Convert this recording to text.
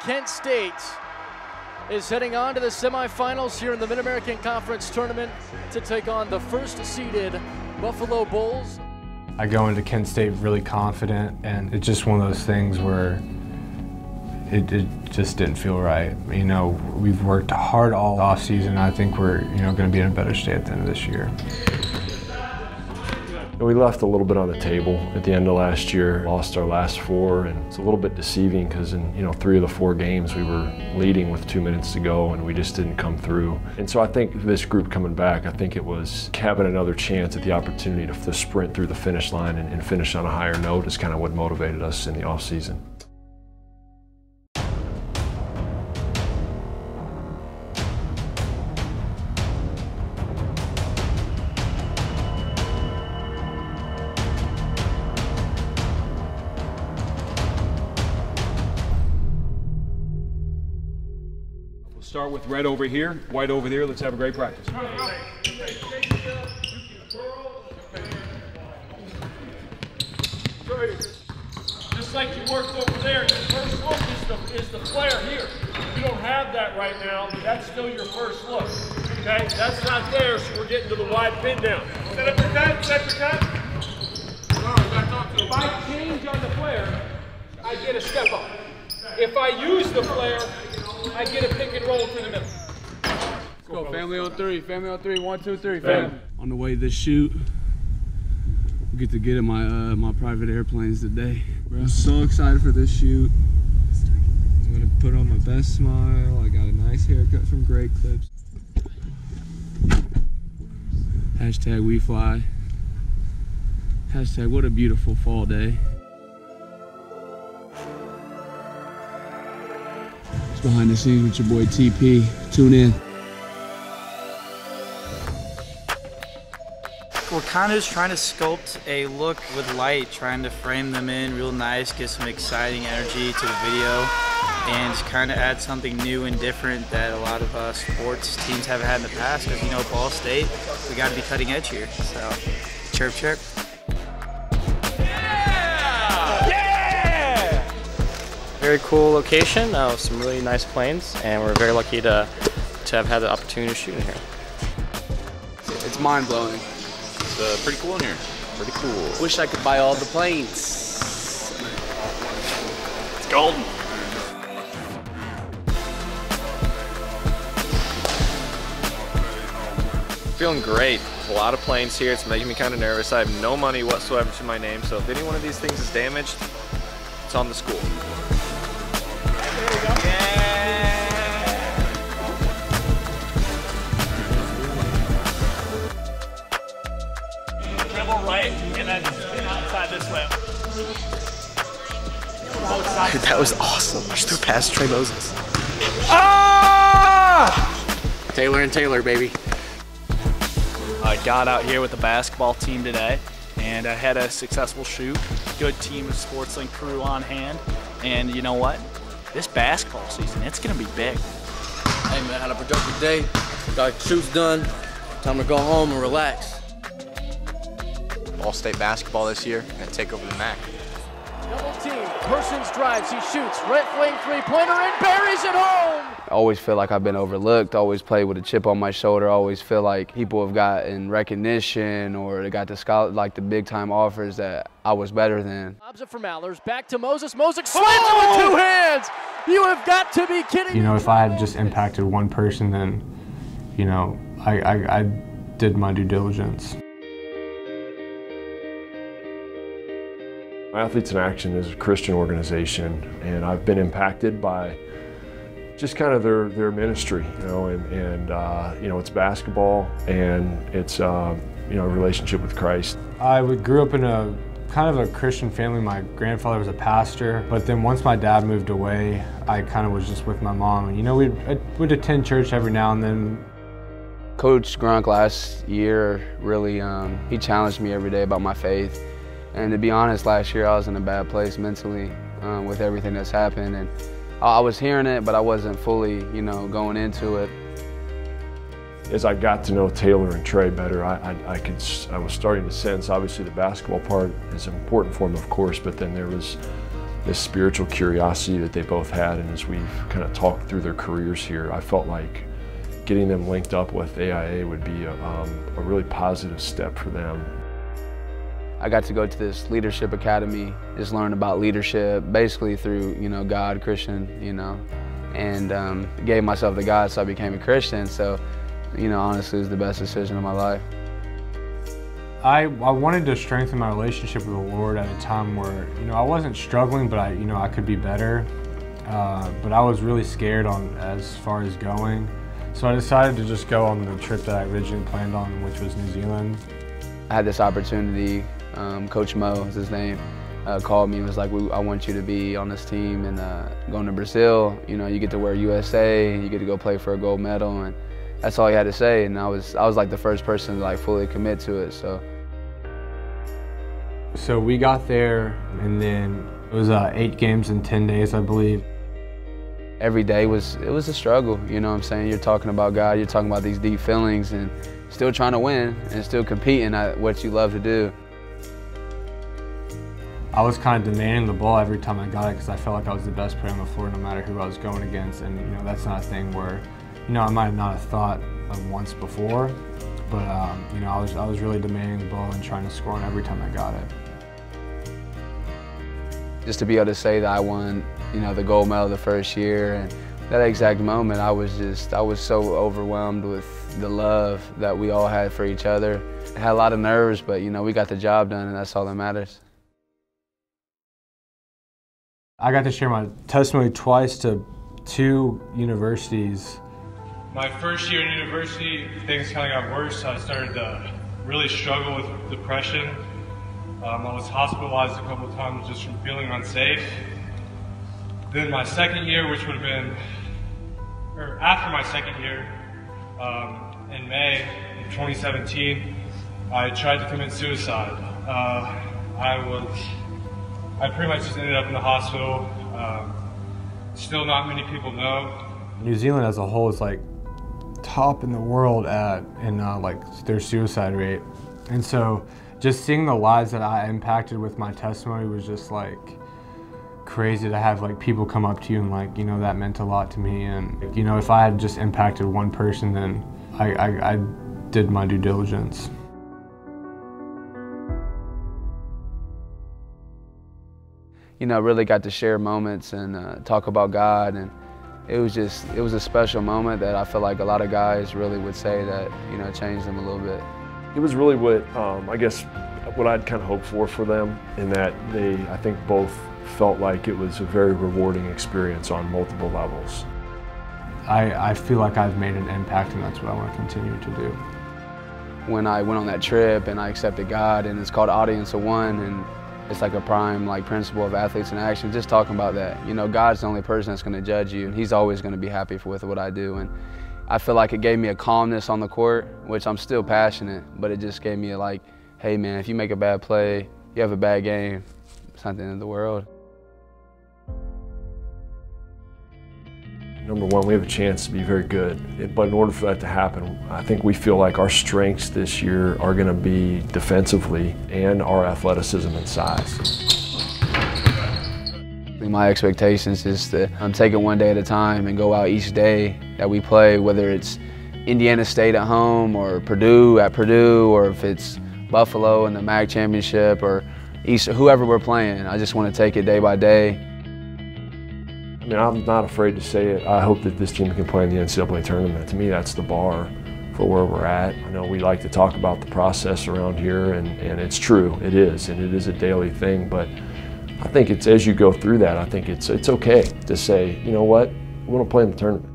Kent State is heading on to the semifinals here in the Mid-American Conference Tournament to take on the first-seeded Buffalo Bulls. I go into Kent State really confident, and it's just one of those things where it just didn't feel right. You know, we've worked hard all off-season. I think we're, going to be in a better state at the end of this year. We left a little bit on the table at the end of last year, lost our last 4, and it's a little bit deceiving because in 3 of the 4 games we were leading with 2 minutes to go and we just didn't come through. And so I think this group coming back, I think it was having another chance at the opportunity to sprint through the finish line and finish on a higher note is kind of what motivated us in the off season. Start with red over here, white over there. Let's have a great practice. Just like you worked over there, your first look is the flare here. You don't have that right now, but that's still your first look. Okay? That's not there, so we're getting to the wide pin down. Set up your cut, set your cut. If I change on the flare, I get a step up. If I use the flare, I get a pick and roll to the middle. Let's go, family on 3, family on 3, 1, 2, 3, family. On the way to this shoot, we get to get in my private airplanes today. I'm so excited for this shoot. I'm gonna put on my best smile. I got a nice haircut from Great Clips. Hashtag we fly. Hashtag what a beautiful fall day. Behind the scenes with your boy TP. Tune in. We're kind of just trying to sculpt a look with light, trying to frame them in real nice, get some exciting energy to the video, and just kind of add something new and different that a lot of sports teams haven't had in the past. Because Ball State, we got to be cutting edge here. So, chirp, chirp. Very cool location, some really nice planes, and we're very lucky to have had the opportunity to shoot in here. It's mind-blowing. It's pretty cool in here. Pretty cool. Wish I could buy all the planes. It's golden. Feeling great. A lot of planes here. It's making me kind of nervous. I have no money whatsoever to my name, so if any one of these things is damaged, it's on the school. Dribble right, and then spin outside this way. Dude, that was awesome. I just threw past Trey Moses. Ah! Taylor and Taylor, baby. I got out here with the basketball team today, and I had a successful shoot. Good team of SportsLink crew on hand, and you know what? This basketball season, it's gonna be big. Hey man, had a productive day. Got shoots done. Time to go home and relax. All State basketball this year, gonna take over the MAC. Double team, Persons drives, he shoots, right wing three-pointer and buries it home! I always feel like I've been overlooked, always played with a chip on my shoulder, always feel like people have gotten recognition or they got the big-time offers that I was better than. Lobs it for Mallers, back to Moses, Moses slams it with 2 hands! You have got to be kidding me! If I had just impacted one person, then, I did my due diligence. Athletes in Action is a Christian organization, and I've been impacted by just kind of their ministry, and it's basketball and it's a relationship with Christ. I grew up in a kind of a Christian family. My grandfather was a pastor, but then once my dad moved away, I kind of was just with my mom. We'd attend church every now and then. Coach Grunk last year really, he challenged me every day about my faith. And to be honest, last year I was in a bad place mentally with everything that's happened. And I was hearing it, but I wasn't fully, going into it. As I got to know Taylor and Trey better, I was starting to sense, obviously the basketball part is an important form, of course, but then there was this spiritual curiosity that they both had, and as we've kind of talked through their careers here, I felt like getting them linked up with AIA would be a really positive step for them. I got to go to this leadership academy, just learn about leadership, basically through, God, Christian, and gave myself to God, so I became a Christian. So, honestly, it was the best decision of my life. I wanted to strengthen my relationship with the Lord at a time where, I wasn't struggling, but I could be better. But I was really scared as far as going. So I decided to just go on the trip that I originally planned on, which was New Zealand. I had this opportunity, Coach Mo is his name, called me and was like, I want you to be on this team and going to Brazil. You get to wear USA, and you get to go play for a gold medal, and that's all he had to say. And I was like the first person to like fully commit to it. So we got there, and then it was 8 games in 10 days, I believe. Every day it was a struggle, you know what I'm saying? You're talking about God, you're talking about these deep feelings, and still trying to win and still competing at what you love to do. I was kind of demanding the ball every time I got it because I felt like I was the best player on the floor no matter who I was going against, and that's not a thing where I might not have thought of once before, but I was really demanding the ball and trying to score on every time I got it. Just to be able to say that I won, the gold medal the first year, and that exact moment, I was so overwhelmed with the love that we all had for each other. I had a lot of nerves, but we got the job done, and that's all that matters. I got to share my testimony twice to 2 universities. My first year in university, things kind of got worse. I started to really struggle with depression. I was hospitalized a couple of times just from feeling unsafe. Then my second year, which would have been, or after my second year, in May of 2017, I tried to commit suicide. I pretty much just ended up in the hospital. Still not many people know. New Zealand as a whole is like top in the world in like their suicide rate. And so just seeing the lives that I impacted with my testimony was just like crazy to have like people come up to you and like, that meant a lot to me. And if I had just impacted one person, then I did my due diligence. Really got to share moments and talk about God, and it was a special moment that I feel like a lot of guys really would say that, changed them a little bit. It was really what, I guess, what I'd kind of hoped for them, in that I think both felt like it was a very rewarding experience on multiple levels. I feel like I've made an impact, and that's what I want to continue to do. When I went on that trip and I accepted God, and it's called Audience of One, and it's like a prime principle of Athletes in Action, just talking about that. God's the only person that's going to judge you, and He's always going to be happy with what I do. And I feel like it gave me a calmness on the court, which I'm still passionate, but it just gave me a like, hey man, if you make a bad play, you have a bad game, it's not the end of the world. Number one, we have a chance to be very good, but in order for that to happen, I think we feel like our strengths this year are going to be defensively and our athleticism and size. My expectations is to take it one day at a time and go out each day that we play, whether it's Indiana State at home or Purdue at Purdue, or if it's Buffalo in the MAC championship or whoever we're playing. I just want to take it day by day. I mean, I'm not afraid to say it. I hope that this team can play in the NCAA tournament. To me, that's the bar for where we're at. I know we like to talk about the process around here, and it's true, it is, and it is a daily thing, but I think it's as you go through that, I think it's okay to say, you know what, we want to play in the tournament.